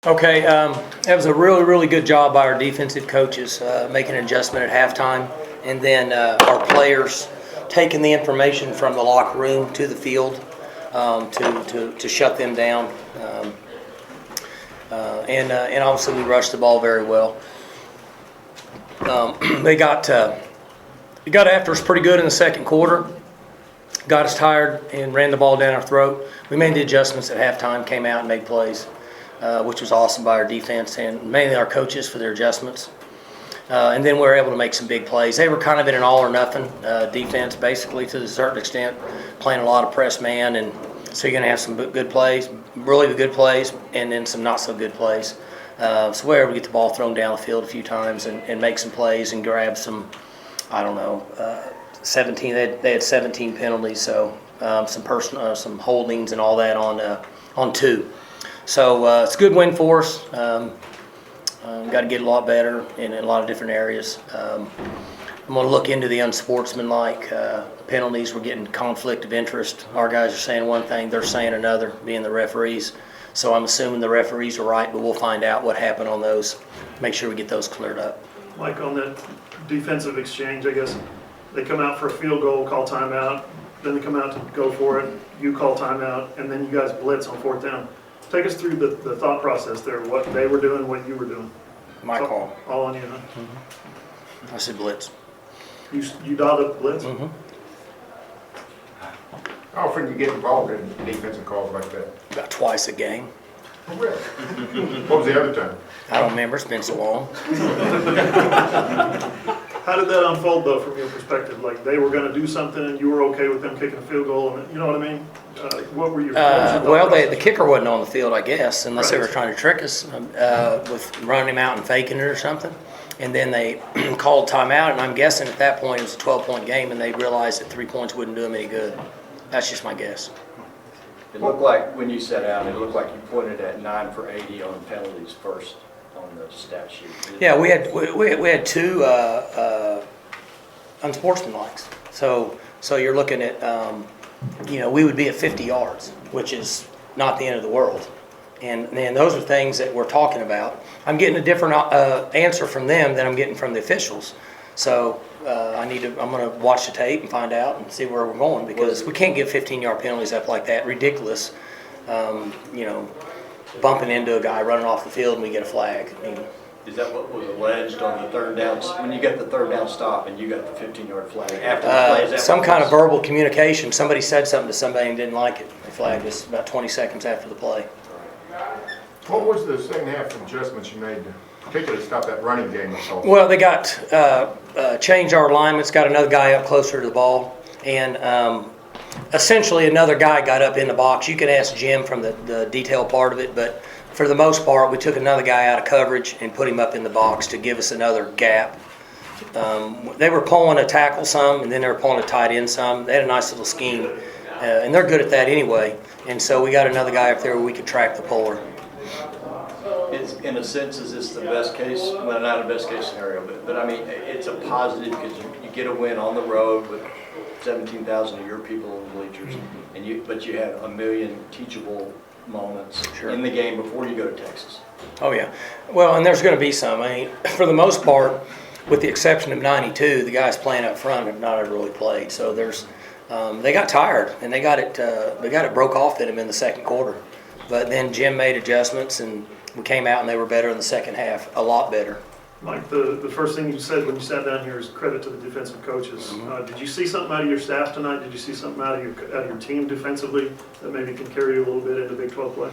Okay, that was a really, really good job by our defensive coaches, making an adjustment at halftime, and then our players taking the information from the locker room to the field to shut them down. And obviously we rushed the ball very well. They got after us pretty good in the second quarter, got us tired and ran the ball down our throat. We made the adjustments at halftime, came out and made plays, which was awesome by our defense and mainly our coaches for their adjustments. And then we were able to make some big plays. They were kind of in an all or nothing defense, basically, to a certain extent, playing a lot of press man. And so you're going to have some good plays, really good plays, and then some not so good plays. So we're able to get the ball thrown down the field a few times and make some plays and grab some, 17. They had 17 penalties, so some holdings and all that on 2. So it's a good win for us. Got to get a lot better in a lot of different areas. I'm going to look into the unsportsmanlike penalties. We're getting conflict of interest. Our guys are saying one thing, they're saying another, being the referees. So I'm assuming the referees are right, but we'll find out what happened on those. Make sure we get those cleared up. Mike, on that defensive exchange, I guess, they come out for a field goal, call timeout, then they come out to go for it, you call timeout, and then you guys blitz on 4th down. Take us through the thought process there, what they were doing, what you were doing. My call. All on you, huh? I said blitz. You dialed up blitz? Mm-hmm. How often do you get involved in defensive calls like that? About twice a game. Oh, really? What was the other time? I don't remember. It's been so long. How did that unfold, though, from your perspective? Like, they were going to do something, and you were okay with them kicking a field goal, and you know what I mean? What were your Well, the kicker wasn't on the field, I guess, unless they Right. were trying to trick us with running him out and faking it or something. And then they called timeout, and I'm guessing at that point it was a 12-point game, and they realized that 3 points wouldn't do them any good. That's just my guess. It looked like, when you sat down, it looked like you pointed at 9 for 80 on penalties first on the stat sheet. Yeah, we had 2 unsportsmanlikes. So you're looking at, we would be at 50 yards, which is not the end of the world. And those are things that we're talking about. I'm getting a different answer from them than I'm getting from the officials. So I'm going to watch the tape and find out and see where we're going, because we can't give 15-yard penalties up like that. Ridiculous. Bumping into a guy running off the field and we get a flag. I mean, Is that what was alleged on the 3rd down, when you got the 3rd down stop and you got the 15-yard flag after the play? Is that some what kind was- of verbal communication. Somebody said something to somebody and didn't like it. They flagged us about 20 seconds after the play. What was the second half adjustments you made to particularly stop that running game of Tulsa? Well, they got changed our alignments, got another guy up closer to the ball, and essentially another guy got up in the box. You can ask Jim from the detail part of it, but for the most part, we took another guy out of coverage and put him up in the box to give us another gap. They were pulling a tackle some, and then they were pulling a tight end some. They had a nice little scheme, and they're good at that anyway. And so we got another guy up there where we could track the puller. In a sense, is this the best case? Well, not a best case scenario, but I mean, it's a positive because you get a win on the road with 17,000 of your people in the bleachers, but you have a million teachable moments in the game before you go to Texas. Oh yeah, well, and there's going to be some. I mean, for the most part, with the exception of '92, the guys playing up front have not ever really played. So they got tired and they got it broke off in them in the second quarter. But then Jim made adjustments and we came out and they were better in the second half, a lot better. Mike, the first thing you said when you sat down here is credit to the defensive coaches. Mm-hmm. Did you see something out of your staff tonight? Did you see something out of your team defensively that maybe can carry you a little bit into Big 12 play?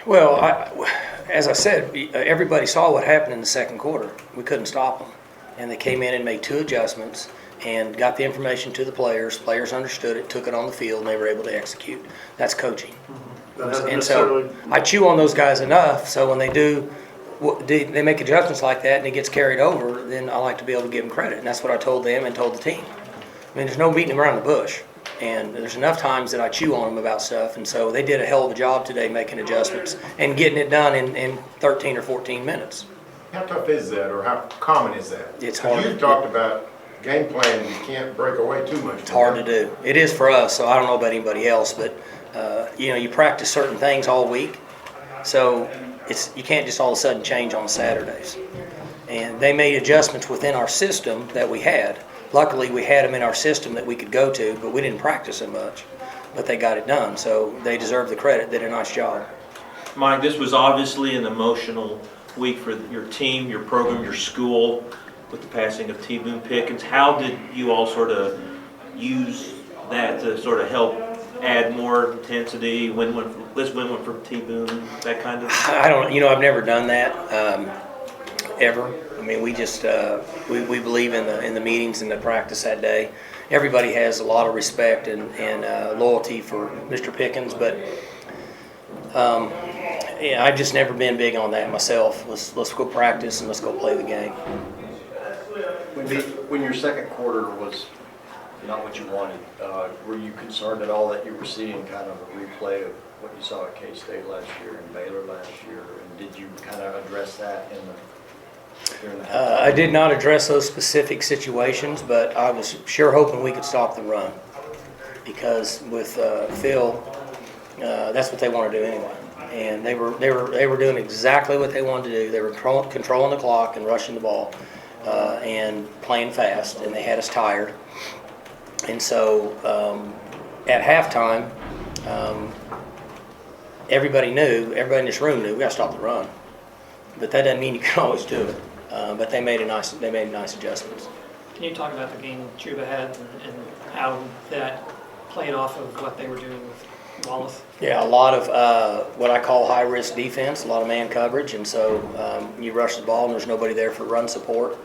Well, as I said, everybody saw what happened in the second quarter. We couldn't stop them. And they came in and made 2 adjustments and got the information to the players. Players understood it, took it on the field, and they were able to execute. That's coaching. That hasn't And so necessarily. I chew on those guys enough, so when they make adjustments like that and it gets carried over, then I like to be able to give them credit. And that's what I told them and told the team. I mean, there's no beating them around the bush. And there's enough times that I chew on them about stuff. And so they did a hell of a job today making adjustments and getting it done in 13 or 14 minutes. How tough is that, or how common is that? It's hard. You've talked about game plan, you can't break away too much. It's hard to do. It is for us, so I don't know about anybody else, but you practice certain things all week. So you can't just all of a sudden change on Saturdays. And they made adjustments within our system that we had. Luckily, we had them in our system that we could go to, but we didn't practice them much. But they got it done, so they deserve the credit. Did a nice job. Mike, this was obviously an emotional week for your team, your program, your school, with the passing of T. Boone Pickens. How did you all sort of use that to sort of help add more intensity? Let's win one for T. Boone, that kind of? I don't, I've never done that ever. I mean, we just we believe in the meetings and the practice that day. Everybody has a lot of respect and loyalty for Mr. Pickens, but yeah, I've just never been big on that myself. Let's go practice and let's go play the game. When your second quarter was not what you wanted, were you concerned at all that you were seeing kind of a replay of what you saw at K-State last year and Baylor last year? And did you kind of address that during the I did not address those specific situations, but I was sure hoping we could stop the run, because with Phil, that's what they want to do anyway. And they were doing exactly what they wanted to do. They were controlling the clock and rushing the ball and playing fast, and they had us tired. And so at halftime, everybody in this room knew we got to stop the run. But that doesn't mean you can always do it. But they made nice adjustments. Can you talk about the game Chuba had and how that played off of what they were doing with Wallace? Yeah, a lot of what I call high-risk defense, a lot of man coverage, and so you rush the ball and there's nobody there for run support.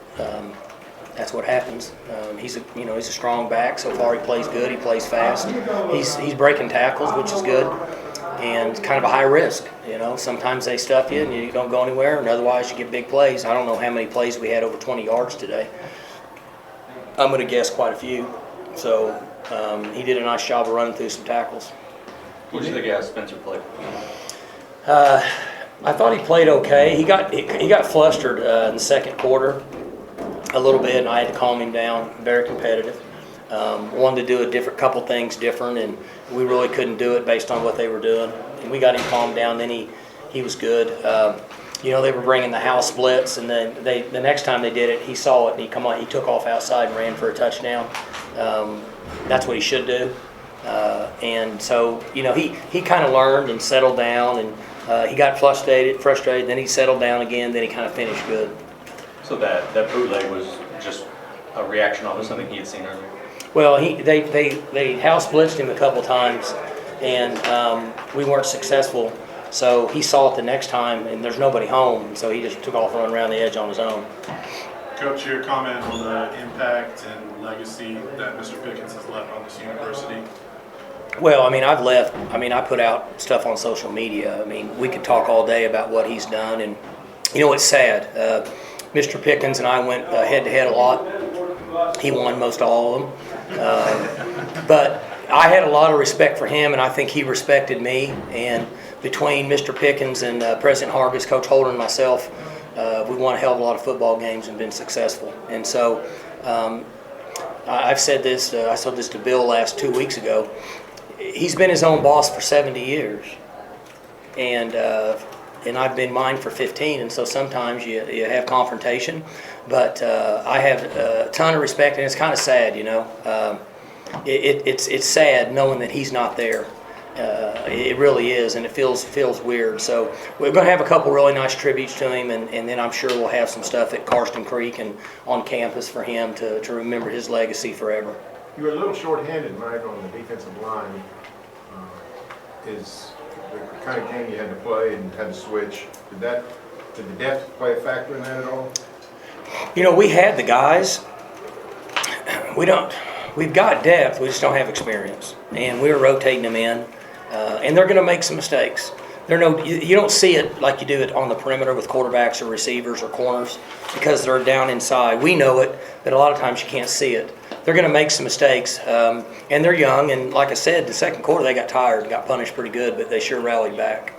That's what happens. He's a strong back. So far, he plays good. He plays fast. He's breaking tackles, which is good, and kind of a high risk. Sometimes they stuff you and you don't go anywhere, and otherwise you get big plays. I don't know how many plays we had over 20 yards today. I'm going to guess quite a few. So he did a nice job of running through some tackles. What did you think of Spencer play? I thought he played okay. He got flustered in the second quarter a little bit, and I had to calm him down. Very competitive. Wanted to do a couple things different, and we really couldn't do it based on what they were doing. And we got him calmed down. Then he was good. They were bringing the house splits, and then the next time they did it, he saw it and he took off outside and ran for a touchdown. That's what he should do. And so, he kind of learned and settled down, and he got frustrated, then he settled down again, then he kind of finished good. So that bootleg was just a reaction off of something he had seen earlier? Well, they house blitzed him a couple times, and we weren't successful. So he saw it the next time, and there's nobody home, so he just took off running around the edge on his own. Coach, your comment on the impact and legacy that Mr. Pickens has left on this university? Well, I put out stuff on social media. We could talk all day about what he's done, and it's sad. Mr. Pickens and I went head-to-head a lot. He won most all of them. But I had a lot of respect for him, and I think he respected me. And between Mr. Pickens and President Hargis, Coach Holder, and myself, we won a hell of a lot of football games and been successful. And so I've said this, I said this to Bill 2 weeks ago. He's been his own boss for 70 years. And I've been mine for 15, and so sometimes you have confrontation. But I have a ton of respect, and it's kind of sad, It's sad knowing that he's not there. It really is, and it feels weird. So we're going to have a couple really nice tributes to him, and then I'm sure we'll have some stuff at Karsten Creek and on campus for him to remember his legacy forever. You were a little short-handed, Mike, on the defensive line. Is the kind of game you had to play and had to switch, did the depth play a factor in that at all? We had the guys. We've got depth, we just don't have experience. And we're rotating them in, and they're going to make some mistakes. You don't see it like you do it on the perimeter with quarterbacks or receivers or corners because they're down inside. We know it, but a lot of times you can't see it. They're going to make some mistakes, and they're young. And like I said, the second quarter they got tired, got punished pretty good, but they sure rallied back.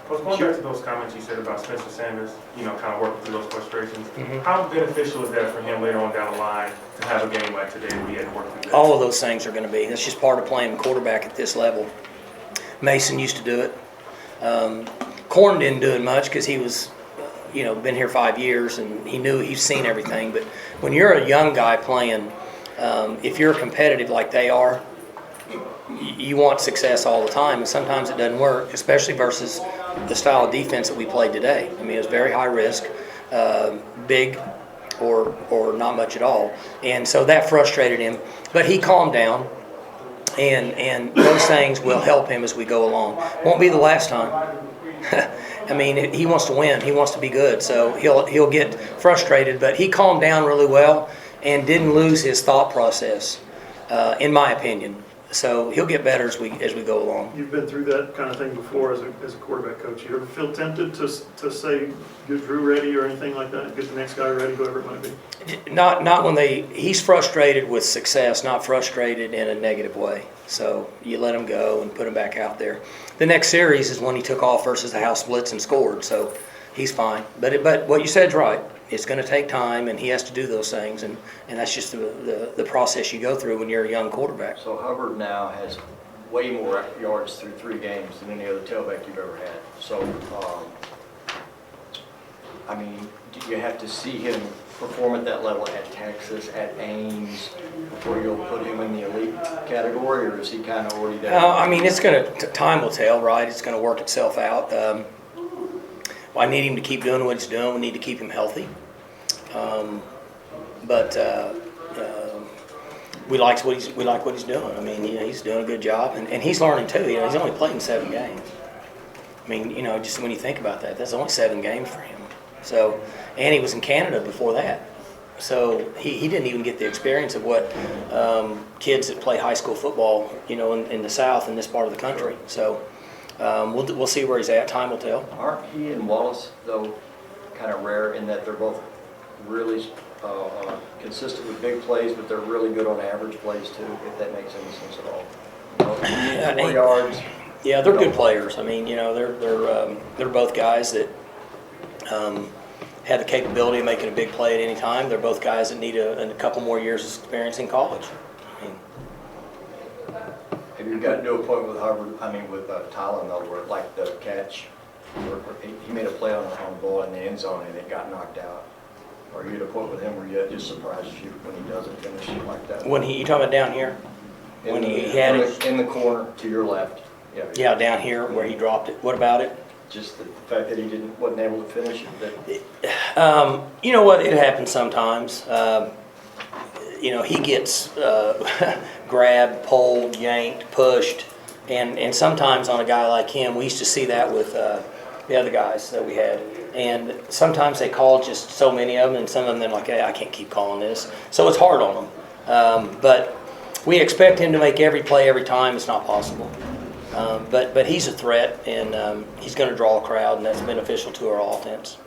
Well, going back to those comments you said about Spencer Sanders, kind of working through those frustrations, how beneficial is that for him later on down the line to have a game like today where he had to work through that? All of those things are going to be. That's just part of playing quarterback at this level. Mason used to do it. Corn didn't do it much because he was, been here 5 years and he's seen everything. But when you're a young guy playing, if you're competitive like they are, you want success all the time, and sometimes it doesn't work, especially versus the style of defense that we played today. I mean, it was very high risk, big or not much at all, and so that frustrated him. But he calmed down, and those things will help him as we go along. Won't be the last time. I mean, he wants to win. He wants to be good, so he'll get frustrated. But he calmed down really well and didn't lose his thought process, in my opinion. So he'll get better as we go along. You've been through that kind of thing before as a quarterback coach. You ever feel tempted to say, get Drew ready or anything like that? Get the next guy ready, whoever it might be? Not when he's frustrated with success, not frustrated in a negative way. So you let him go and put him back out there. The next series is when he took off versus the house blitz and scored. So he's fine. But what you said is right. It's going to take time, and he has to do those things, and that's just the process you go through when you're a young quarterback. So Hubbard now has way more yards through 3 games than any other tailback you've ever had. So, I mean, do you have to see him perform at that level at Texas, at Ames, before you'll put him in the elite category, or is he kind of already there? I mean, time will tell, right? It's going to work itself out. I need him to keep doing what he's doing. We need to keep him healthy. But we like what he's doing. I mean, he's doing a good job, and he's learning too. He's only played in 7 games. I mean, just when you think about that, that's only 7 games for him. So, and he was in Canada before that. So he didn't even get the experience of what kids that play high school football, in the South, in this part of the country. So. We'll see where he's at. Time will tell. Aren't he and Wallace, though, kind of rare in that they're both really consistent with big plays, but they're really good on average plays too, if that makes any sense at all? 4 yards. Yeah, they're good players. I mean, they're both guys that have the capability of making a big play at any time. They're both guys that need a couple more years of experience in college. Have you gotten to a point with Hubbard, with Tylen, though, where like the catch, where he made a play on the ball in the end zone and it got knocked out? Are you at a point with him where you just surprises you when he doesn't finish it like that? When you talking about down here? When he had it in the corner to your left. Yeah, down here where he dropped it. What about it? Just the fact that he wasn't able to finish it. You know what? It happens sometimes. He gets grabbed, pulled, yanked, pushed, and sometimes on a guy like him, we used to see that with the other guys that we had. And sometimes they call just so many of them, and some of them they're like, hey, I can't keep calling this. So it's hard on them. But we expect him to make every play every time. It's not possible. But he's a threat, and he's going to draw a crowd, and that's beneficial to our offense.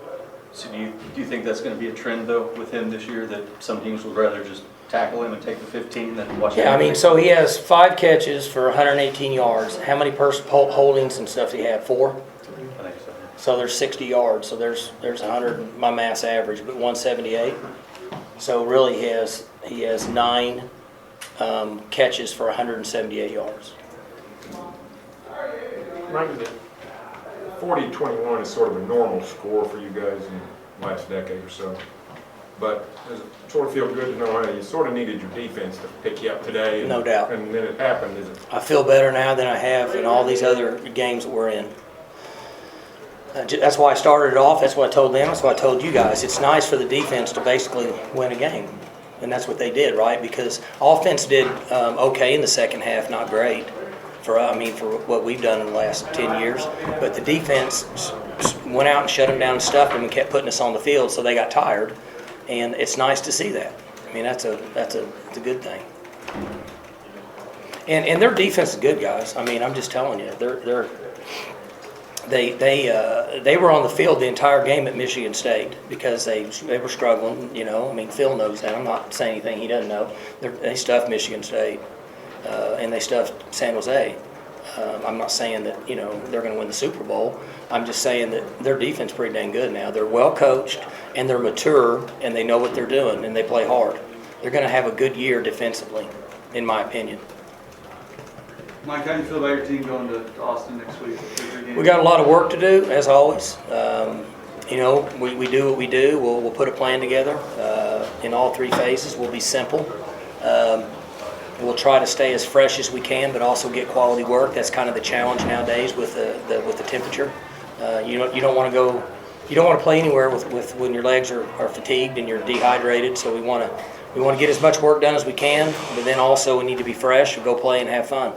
So do you think that's going to be a trend, though, with him this year, that some teams would rather just tackle him and take the 15 than watch him? Yeah, so he has 5 catches for 118 yards. How many holdings and stuff do he have? 4? I think so. So there's 60 yards. So there's 100, my math's average, but 178. So really he has 9 catches for 178 yards. Maybe the 40-21 is sort of a normal score for you guys in the last decade or so. But does it sort of feel good to know you sort of needed your defense to pick you up today? And, no doubt. And then it happened. Is it? I feel better now than I have in all these other games that we're in. That's why I started it off. That's what I told them. That's what I told you guys. It's nice for the defense to basically win a game. And that's what they did, right? Because offense did okay in the second half, not great for what we've done in the last 10 years. But the defense went out and shut them down and stuffed them and kept putting us on the field, so they got tired. And it's nice to see that. I mean, that's a good thing. And their defense is good, guys. I mean, I'm just telling you, they were on the field the entire game at Michigan State because they were struggling. Phil knows that. I'm not saying anything he doesn't know. They stuffed Michigan State, and they stuffed San Jose. I'm not saying that they're going to win the Super Bowl. I'm just saying that their defense is pretty dang good now. They're well coached and they're mature and they know what they're doing and they play hard. They're going to have a good year defensively, in my opinion. Mike, how do you feel about your team going to Austin next week? We got a lot of work to do, as always. You know, we do what we do. We'll put a plan together in all three phases. We'll be simple. We'll try to stay as fresh as we can, but also get quality work. That's kind of the challenge nowadays with the temperature. You don't want to play anywhere with when your legs are fatigued and you're dehydrated. So we want to get as much work done as we can, but then also we need to be fresh and go play and have fun.